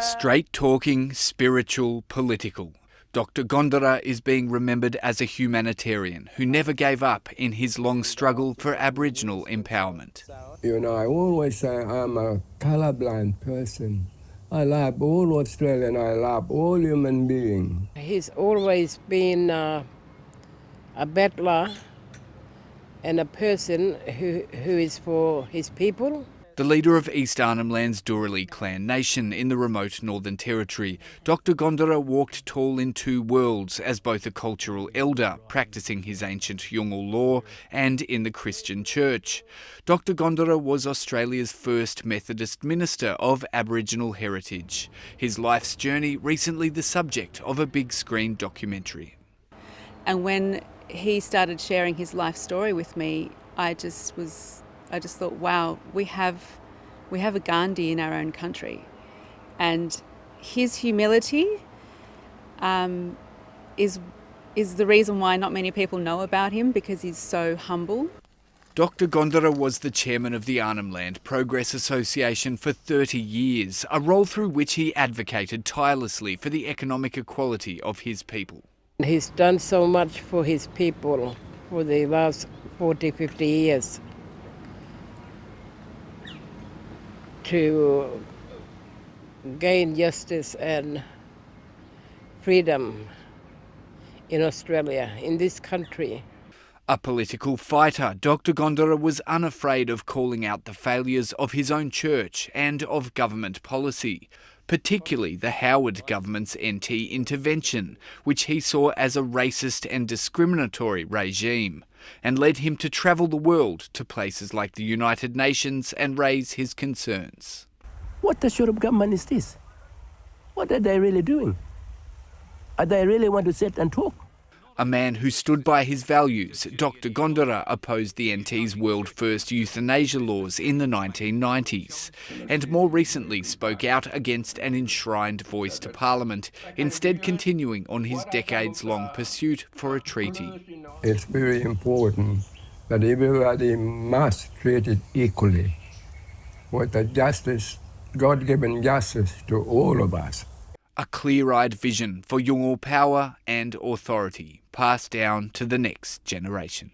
Straight talking, spiritual, political. Dr Gondarra is being remembered as a humanitarian who never gave up in his long struggle for Aboriginal empowerment. You know, I always say I'm a colourblind person. I love all Australian, I love all human beings. He's always been a battler and a person who is for his people. The leader of East Arnhem Land's Doorali clan nation in the remote Northern Territory, Dr Gondarra walked tall in two worlds as both a cultural elder, practising his ancient Yolngu law, and in the Christian Church. Dr Gondarra was Australia's first Methodist minister of Aboriginal heritage. His life's journey recently the subject of a big screen documentary. And when he started sharing his life story with me, I just thought, wow, we have a Gandhi in our own country, and his humility is the reason why not many people know about him, because he's so humble. Dr Gondarra was the chairman of the Arnhem Land Progress Association for 30 years, a role through which he advocated tirelessly for the economic equality of his people. He's done so much for his people for the last 40, 50 years. To gain justice and freedom in Australia, in this country. A political fighter, Dr Gondarra was unafraid of calling out the failures of his own church and of government policy, particularly the Howard government's NT intervention, which he saw as a racist and discriminatory regime, and led him to travel the world to places like the United Nations and raise his concerns. What sort of government is this? What are they really doing? Are they really want to sit and talk? A man who stood by his values, Dr Gondarra opposed the NT's world-first euthanasia laws in the 1990s, and more recently spoke out against an enshrined voice to Parliament, instead continuing on his decades-long pursuit for a treaty. It's very important that everybody must treat it equally, with the justice, God-given justice to all of us. A clear-eyed vision for Yolngu power and authority passed down to the next generation.